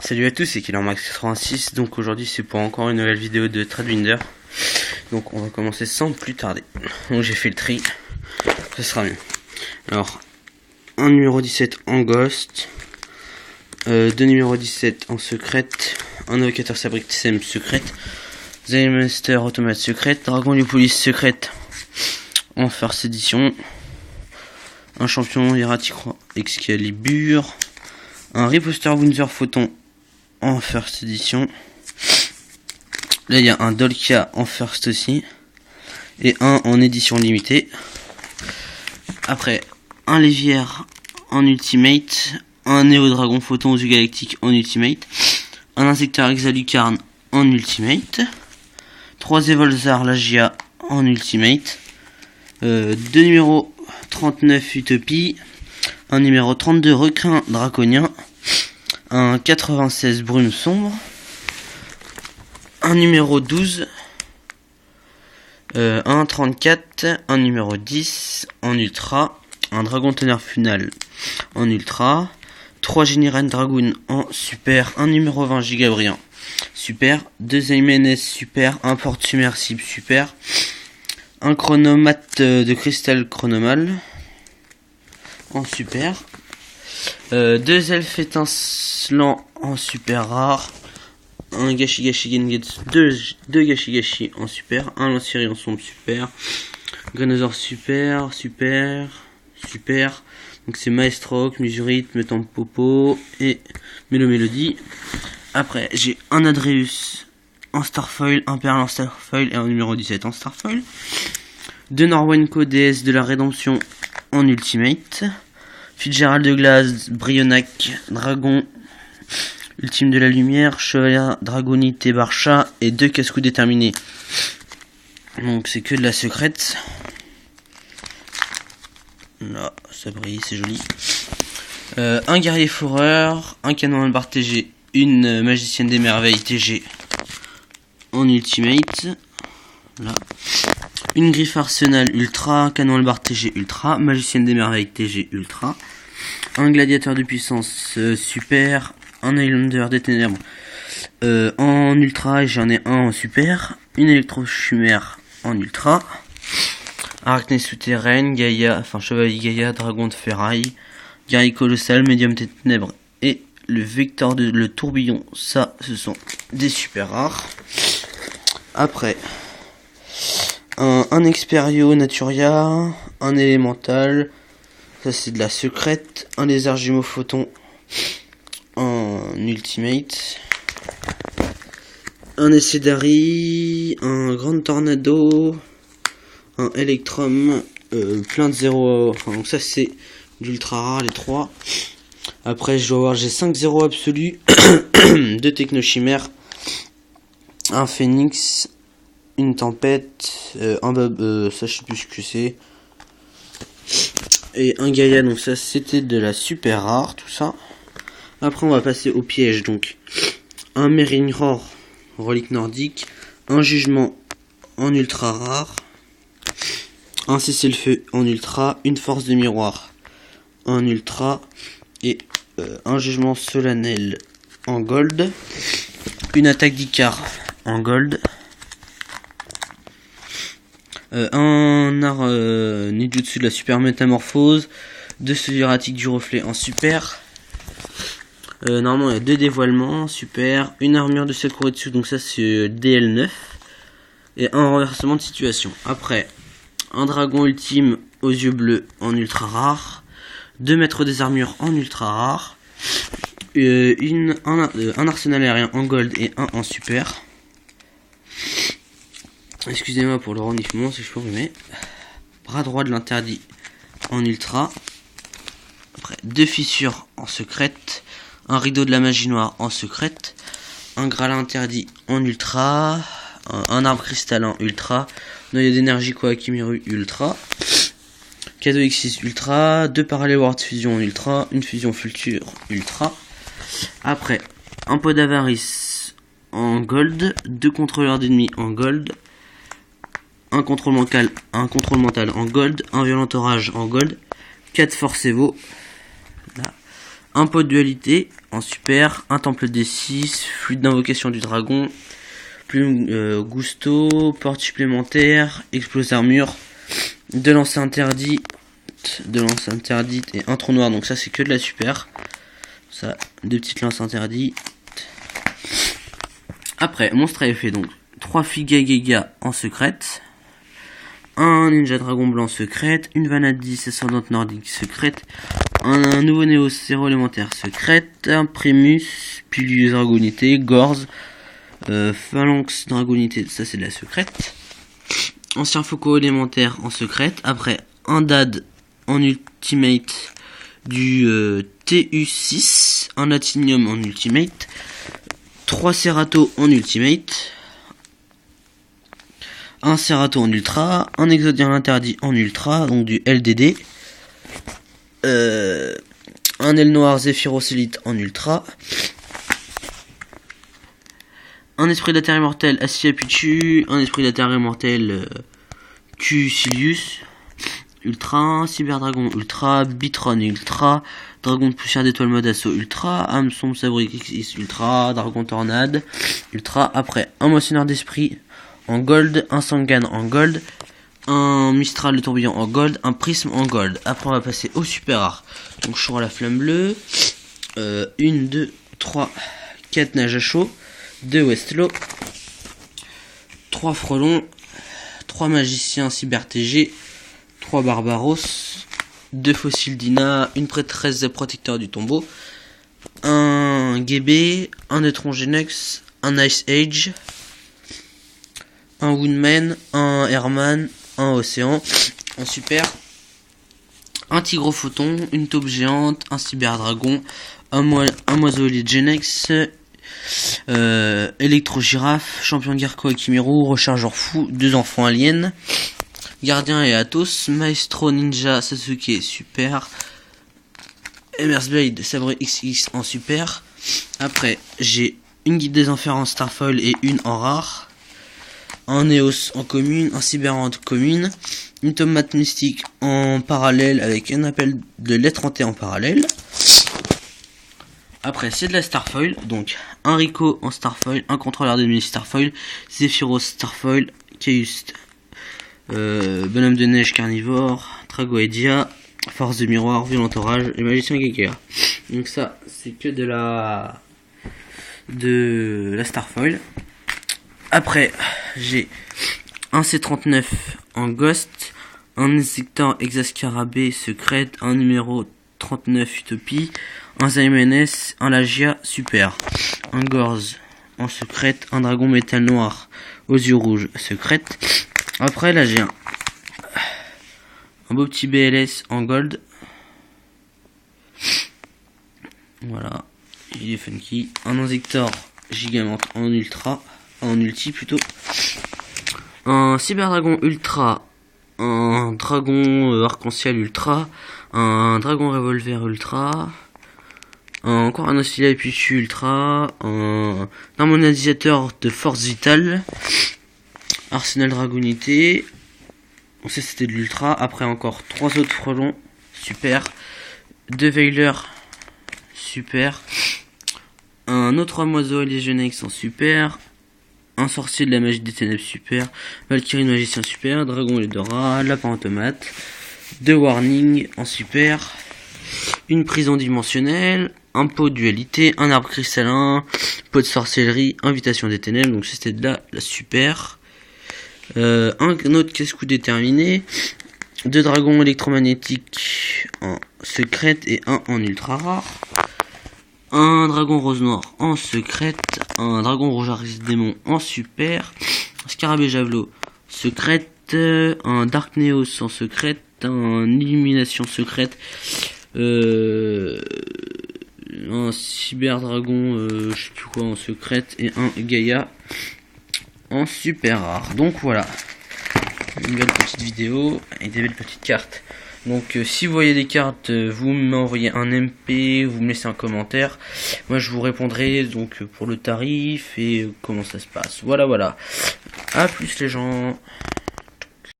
Salut à tous, c'est KillerMax86, donc aujourd'hui c'est pour encore une nouvelle vidéo de Tradwinder. Donc on va commencer sans plus tarder. Donc j'ai fait le tri, ça sera mieux. Alors, un numéro 17 en Ghost, deux numéros 17 en secrète, un évocateur Sabric TCM secrète, Zaymaster Automate secrète, Dragon du Police secrète en First Edition, un champion Hieratic Excalibur, un Riposter Windsor Photon en First Edition. Là il y a un Dolkia en First aussi. Et un en édition limitée. Après un Lévière en Ultimate. Un Néo Dragon Photon du Galactique en Ultimate. Un Insecteur Exalucarne en Ultimate. 3 Evolzar Lagia en Ultimate. Deux numéros 39 Utopie. Un numéro 32 Requin Draconien. Un 96 Brume Sombre. Un numéro 12. Un 34. Un numéro 10 en Ultra. Un Dragon Tonnerre Funal en Ultra. 3 Général Dragoon en Super. Un numéro 20 Gigabrian Super. 2 Aimenes Super. Un Porte Submersible Super. Un Chronomate de Cristal Chronomal en Super. 2 elfes étincelants en super rare. Un Gashi Gengetsu, 2 Gashi en super. Un Lancieri en sombre super. Grenosaur super. Donc c'est Maestroc, Musurite, Metampopo et Mélodie. Après j'ai un Adreus en Starfoil, un Perle en Starfoil et un numéro 17 en Starfoil. 2 Norwenko DS de la Rédemption en Ultimate. Fitzgerald de Glace, Brionac, Dragon, Ultime de la Lumière, Chevalier Dragonite et Barcha, et 2 casse-coups déterminés. Donc c'est que de la secrète. Là, ça brille, c'est joli. Un guerrier fourreur, un canon barre TG, une magicienne des merveilles TG en Ultimate. Là. Une griffe arsenal ultra, canon albar TG ultra, magicienne des merveilles TG ultra, un gladiateur de puissance super, un Highlander des ténèbres en ultra et j'en ai un en super, une électrochumère en ultra, arachnée souterraine, Gaïa, enfin chevalier Gaïa, dragon de ferraille, guerrier colossal, médium des ténèbres et le vecteur de le tourbillon, ça ce sont des super rares. Après un Experio Naturia, un élémental, ça c'est de la secrète, un lézard jumeau photon en Ultimate, un Essedari, un grand tornado, un Electrum, plein de 0, enfin donc ça c'est d'ultra rare les 3. Après je dois voir, j'ai 5 0 absolus, 2 technochimères, un phénix, une tempête, un bab, ça je sais plus ce que c'est, et un Gaïa, donc ça c'était de la super rare tout ça. Après on va passer au piège, donc un Merinror relique nordique, un jugement en ultra rare, un cessez-le-feu en ultra, une force de miroir en ultra et un jugement solennel en gold, une attaque d'Icar en gold, un art ninjutsu de la super métamorphose, 2 hiératique du reflet en super, normalement il y a 2 dévoilements super, une armure de Sakuretsu, donc ça c'est DL9, et un renversement de situation. Après un dragon ultime aux yeux bleus en ultra rare, 2 maîtres des armures en ultra rare, un arsenal aérien en gold et un en super. Excusez-moi pour le reniflement, c'est chaud, mais bras droit de l'interdit en ultra. Après 2 fissures en secrète, un rideau de la magie noire en secrète, un graal interdit en ultra, un arbre cristallin ultra, noyau d'énergie Koakimiru ultra, cadeau X6 ultra, 2 parallèles World Fusion en ultra, une fusion future ultra. Après un pot d'avarice en gold, 2 contrôleurs d'ennemis en gold, un contrôle mental en gold, un violent orage en gold, 4 force Evo, là, un pot de dualité en super, un temple D6, fluide d'invocation du dragon, plume Gusto, porte supplémentaire, explose armure, deux lances interdites, et un trou noir. Donc ça c'est que de la super. Ça, deux petites lances interdites. Après, monstre à effet, donc 3 Figagega en secrète, un Ninja Dragon blanc secrète, une Vanadis ascendante nordique secrète, un nouveau Néo Zéro élémentaire secrète, un Primus, Pilius Dragonité, Gorz, Phalanx Dragonité, ça c'est de la secrète, ancien Foucault élémentaire en secrète, après un Dad en ultimate du TU6, un Latinium en ultimate, 3 Cerato en ultimate, un Cerato en ultra, un Exodien interdit en ultra, donc du LDD, un aile noire Zephyros Elite en ultra, un esprit de la terre immortelle Assia Pichu, un esprit de la terre immortelle Q Silius ultra, Cyberdragon ultra, Bitron ultra, Dragon de poussière d'étoile mode assaut ultra, Hameçon Sabric XX ultra, Dragon tornade ultra. Après un moissonneur d'esprit en gold, un Sangan en gold, un Mistral de tourbillon en gold, un prisme en gold. Après on va passer au super rare. Donc je à la flamme bleue, 1, 2, 3, 4 nage à chaud, 2 Westlo, 3 frelons, 3 magiciens cyber TG, 3 Barbaros, 2 fossiles Dina, une prêtresse protecteur du tombeau, un GB, un neutron Genux, un Ice Age, un Woodman, un Herman, un Océan, un super, un Tigrophoton, une taupe géante, un Cyberdragon, un Moiseau Genex, Électro-Girafe, Champion de guerre Koakimiru, Rechargeur fou, 2 enfants aliens, Gardien et Athos, Maestro Ninja Sasuke super, Emer's Blade Sabre XX en super. Après j'ai une Guide des Enfers en Starfoil et une en rare, un Neos en commune, un Cyberante commune, une Tomate Mystique en parallèle avec un appel de lettre hantée en parallèle. Après c'est de la Starfoil, donc un Rico en Starfoil, un contrôleur d'ennemis Starfoil, Zephyros Starfoil, Kaiust, Bonhomme de neige carnivore, Tragoedia, Force de miroir, Violent orage et Magicien Geiger. Donc ça c'est que de la Starfoil. Après j'ai un C39 en Ghost, un Insector Exascarabée secrète, un numéro 39 Utopie, un Zymenes, un Lagia super, un Gorz en secrète, un Dragon métal noir aux yeux rouges secrète. Après là j'ai un beau petit BLS en gold, voilà, il est funky, un Insector Gigamente en ultra, en ulti plutôt, un Cyberdragon ultra, un Dragon arc-en-ciel ultra, un Dragon revolver ultra, encore un Oscilla Pichu ultra, un harmonisateur de force vitale, Arsenal Dragonité, on sait c'était de l'ultra. Après encore 3 autres frelons super, 2 Veilers super, un autre Moiseau Légionnex en super, un sorcier de la magie des ténèbres super, Valkyrie magicien super, Dragon Eldora, Lapin automate, 2 Warning en super, une prison dimensionnelle, un pot de dualité, un arbre cristallin, pot de sorcellerie, invitation des ténèbres, donc c'était de la super. Un autre casse-cou déterminé, 2 dragons électromagnétiques en secrète et un en ultra rare, un dragon rose noir en secrète, un dragon rouge Aris démon en super, un scarabée javelot secrète, un dark neos en secrète, un illumination secrète, un cyberdragon je sais plus quoi en secrète et un Gaïa en super rare. Donc voilà, une belle petite vidéo et des belles petites cartes. Donc si vous voyez des cartes, vous m'envoyez un MP, vous me laissez un commentaire, moi je vous répondrai donc pour le tarif et comment ça se passe. Voilà, à plus les gens.